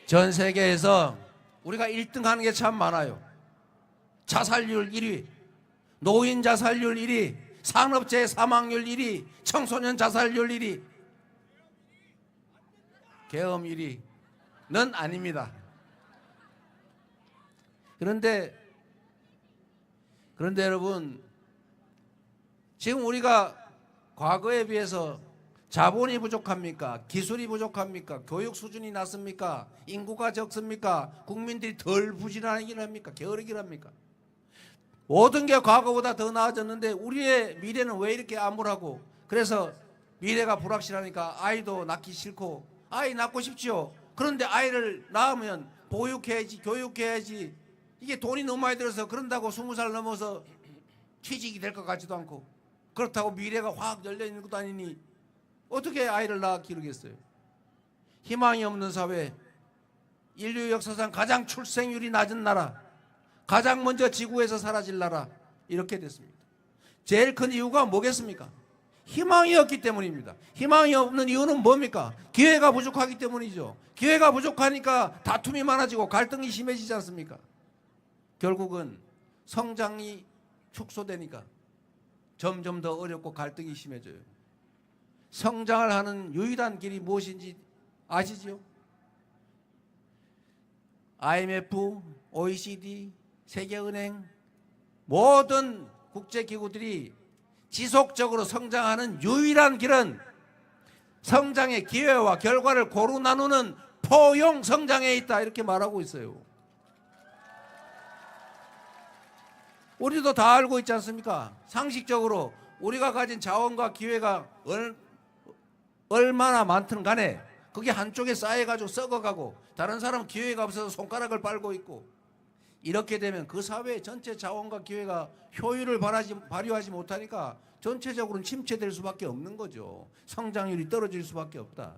전 세계에서 우리가 1등 하는 게 참 많아요. 자살률 1위, 노인 자살률 1위, 산업재해 사망률 1위, 청소년 자살률 1위, 계엄 1위는 아닙니다. 그런데 여러분, 지금 우리가 과거에 비해서 자본이 부족합니까? 기술이 부족합니까? 교육 수준이 낮습니까? 인구가 적습니까? 국민들이 덜 부지런하긴 합니까? 게으르긴 합니까? 모든 게 과거보다 더 나아졌는데 우리의 미래는 왜 이렇게 암울하고, 그래서 미래가 불확실하니까 아이도 낳기 싫고, 아이 낳고 싶지요. 그런데 아이를 낳으면 보육해야지, 교육해야지, 이게 돈이 너무 많이 들어서 그런다고 20살 넘어서 취직이 될 것 같지도 않고, 그렇다고 미래가 확 열려있는 것도 아니니 어떻게 아이를 낳아 기르겠어요? 희망이 없는 사회, 인류 역사상 가장 출생률이 낮은 나라, 가장 먼저 지구에서 사라질 나라, 이렇게 됐습니다. 제일 큰 이유가 뭐겠습니까? 희망이 없기 때문입니다. 희망이 없는 이유는 뭡니까? 기회가 부족하기 때문이죠. 기회가 부족하니까 다툼이 많아지고 갈등이 심해지지 않습니까? 결국은 성장이 축소되니까 점점 더 어렵고 갈등이 심해져요. 성장을 하는 유일한 길이 무엇인지 아시죠? IMF, OECD, 세계은행, 모든 국제기구들이 지속적으로 성장하는 유일한 길은 성장의 기회와 결과를 고루 나누는 포용 성장에 있다, 이렇게 말하고 있어요. 우리도 다 알고 있지 않습니까? 상식적으로 우리가 가진 자원과 기회가 얼마나 많든 간에 그게 한쪽에 쌓여가지고 썩어가고 다른 사람은 기회가 없어서 손가락을 빨고 있고, 이렇게 되면 그 사회의 전체 자원과 기회가 효율을 발휘하지 못하니까 전체적으로는 침체될 수밖에 없는 거죠. 성장률이 떨어질 수밖에 없다.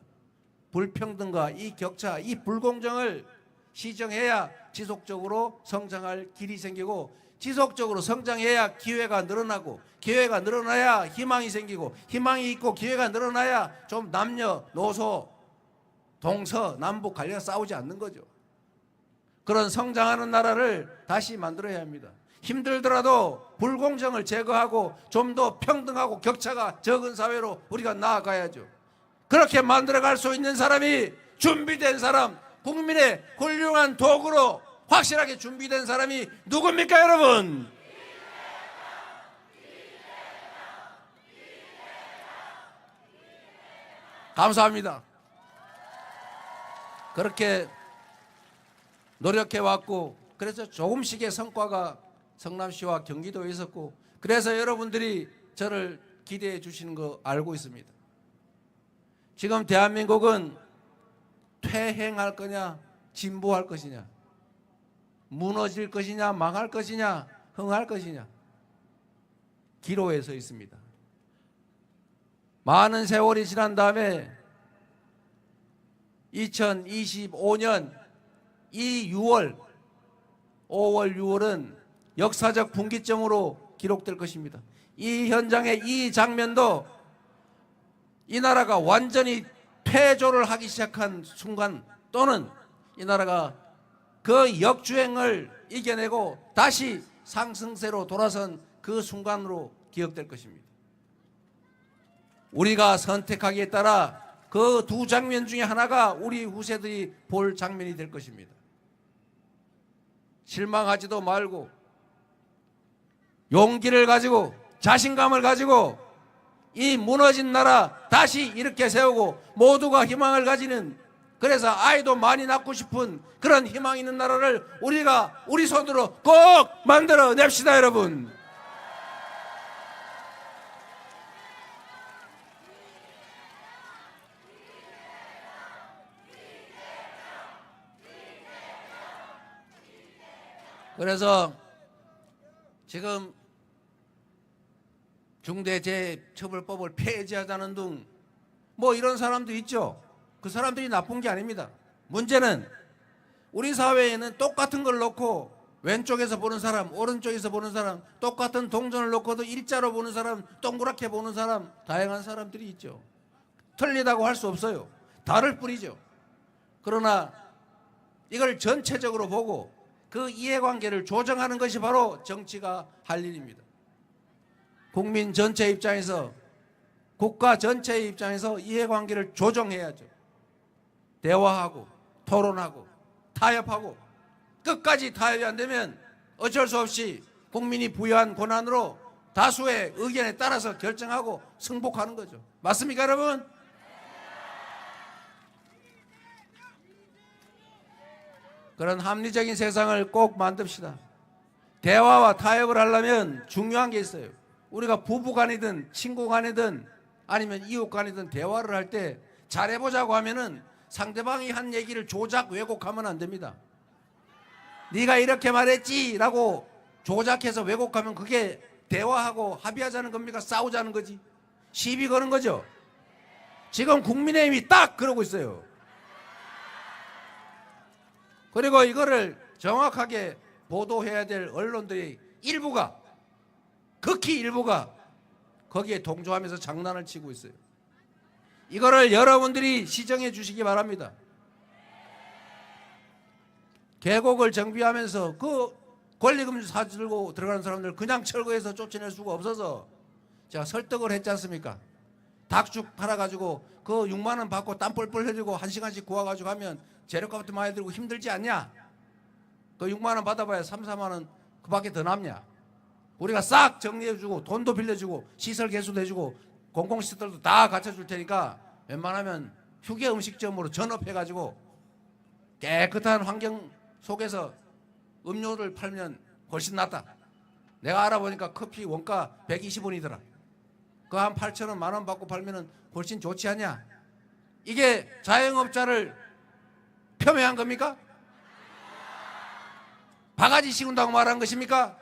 불평등과 이 격차, 이 불공정을 시정해야 지속적으로 성장할 길이 생기고, 지속적으로 성장해야 기회가 늘어나고, 기회가 늘어나야 희망이 생기고, 희망이 있고 기회가 늘어나야 좀 남녀, 노소, 동서, 남북 관련 싸우지 않는 거죠. 그런 성장하는 나라를 다시 만들어야 합니다. 힘들더라도 불공정을 제거하고 좀 더 평등하고 격차가 적은 사회로 우리가 나아가야죠. 그렇게 만들어갈 수 있는 사람이, 준비된 사람, 국민의 훌륭한 도구로 확실하게 준비된 사람이 누굽니까, 여러분? 감사합니다. 그렇게 노력해왔고, 그래서 조금씩의 성과가 성남시와 경기도에 있었고, 그래서 여러분들이 저를 기대해 주시는 거 알고 있습니다. 지금 대한민국은 퇴행할 거냐, 진보할 것이냐, 무너질 것이냐, 망할 것이냐, 흥할 것이냐, 기로에 서 있습니다. 많은 세월이 지난 다음에 2025년 이 5월 6월은 역사적 분기점으로 기록될 것입니다. 이 현장의 이 장면도 이 나라가 완전히 패조를 하기 시작한 순간, 또는 이 나라가 그 역주행을 이겨내고 다시 상승세로 돌아선 그 순간으로 기억될 것입니다. 우리가 선택하기에 따라 그 두 장면 중에 하나가 우리 후세들이 볼 장면이 될 것입니다. 실망하지도 말고 용기를 가지고 자신감을 가지고 이 무너진 나라 다시 일으켜 세우고 모두가 희망을 가지는, 그래서 아이도 많이 낳고 싶은 그런 희망 있는 나라를 우리가 우리 손으로 꼭 만들어 냅시다, 여러분. 그래서 지금 중대재해처벌법을 폐지하자는 등 뭐 이런 사람도 있죠. 그 사람들이 나쁜 게 아닙니다. 문제는 우리 사회에는 똑같은 걸 놓고 왼쪽에서 보는 사람, 오른쪽에서 보는 사람, 똑같은 동전을 놓고도 일자로 보는 사람, 동그랗게 보는 사람, 다양한 사람들이 있죠. 틀리다고 할 수 없어요. 다를 뿐이죠. 그러나 이걸 전체적으로 보고 그 이해관계를 조정하는 것이 바로 정치가 할 일입니다. 국민 전체 입장에서, 국가 전체의 입장에서 이해관계를 조정해야죠. 대화하고 토론하고 타협하고, 끝까지 타협이 안 되면 어쩔 수 없이 국민이 부여한 권한으로 다수의 의견에 따라서 결정하고 승복하는 거죠. 맞습니까, 여러분? 그런 합리적인 세상을 꼭 만듭시다. 대화와 타협을 하려면 중요한 게 있어요. 우리가 부부간이든 친구간이든 아니면 이웃간이든 대화를 할 때 잘해보자고 하면은 상대방이 한 얘기를 조작 왜곡하면 안 됩니다. 네가 이렇게 말했지 라고 조작해서 왜곡하면 그게 대화하고 합의하자는 겁니까? 싸우자는 거지. 시비 거는 거죠. 지금 국민의힘이 딱 그러고 있어요. 그리고 이거를 정확하게 보도해야 될 언론들의 일부가, 극히 일부가 거기에 동조하면서 장난을 치고 있어요. 이거를 여러분들이 시정해 주시기 바랍니다. 계곡을 정비하면서 그 권리금 사들고 들어가는 사람들 그냥 철거해서 쫓아낼 수가 없어서 제가 설득을 했지 않습니까? 닭죽 팔아가지고 그 6만 원 받고 땀 뻘뻘 흘리고 1시간씩 구워가지고 하면 재료값도 많이 들고 힘들지 않냐? 그 6만 원 받아봐야 3, 4만 원 그밖에 더 남냐? 우리가 싹 정리해주고 돈도 빌려주고 시설 개수도 해주고 공공시설도 다 갖춰줄 테니까 웬만하면 휴게 음식점으로 전업해가지고 깨끗한 환경 속에서 음료를 팔면 훨씬 낫다. 내가 알아보니까 커피 원가 120원이더라. 그 한 8,000원, 만원 받고 팔면 훨씬 좋지 않냐? 이게 자영업자를 폄훼한 겁니까? 바가지 씌운다고 말한 것입니까?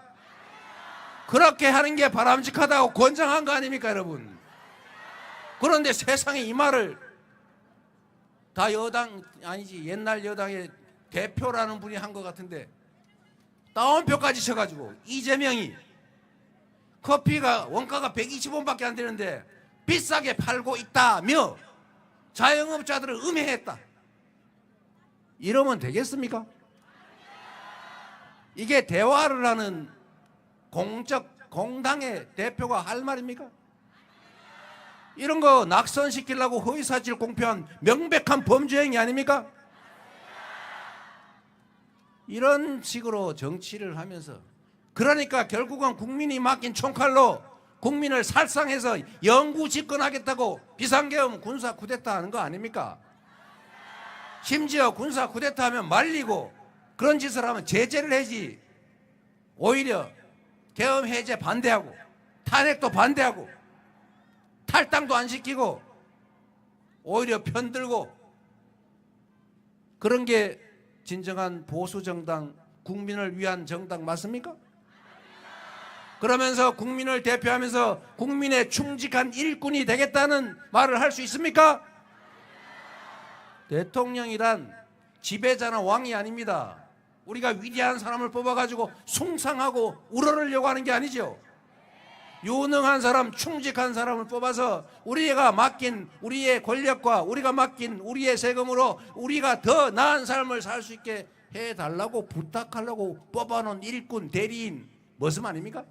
그렇게 하는 게 바람직하다고 권장한 거 아닙니까, 여러분? 그런데 세상에 이 말을 다 여당 아니지 옛날 여당의 대표라는 분이 한 것 같은데 따옴표까지 쳐가지고 이재명이 커피가 원가가 120원밖에 안 되는데 비싸게 팔고 있다며 자영업자들을 음해했다. 이러면 되겠습니까? 이게 대화를 하는 공당의 대표가 할 말입니까? 이런 거 낙선시키려고 허위사실 공표한 명백한 범죄행위 아닙니까? 이런 식으로 정치를 하면서, 그러니까 결국은 국민이 맡긴 총칼로 국민을 살상해서 영구 집권하겠다고 비상계엄 군사 쿠데타 하는 거 아닙니까? 심지어 군사 쿠데타 하면 말리고 그런 짓을 하면 제재를 해지, 오히려 계엄 해제 반대하고 탄핵도 반대하고 탈당도 안 시키고 오히려 편들고, 그런 게 진정한 보수정당, 국민을 위한 정당 맞습니까? 그러면서 국민을 대표하면서 국민의 충직한 일꾼이 되겠다는 말을 할 수 있습니까? 대통령이란 지배자나 왕이 아닙니다. 우리가 위대한 사람을 뽑아가지고 숭상하고 우러르려고 하는 게 아니죠. 유능한 사람, 충직한 사람을 뽑아서 우리가 맡긴 우리의 권력과 우리가 맡긴 우리의 세금으로 우리가 더 나은 삶을 살 수 있게 해달라고 부탁하려고 뽑아놓은 일꾼, 대리인, 무슨 말입니까?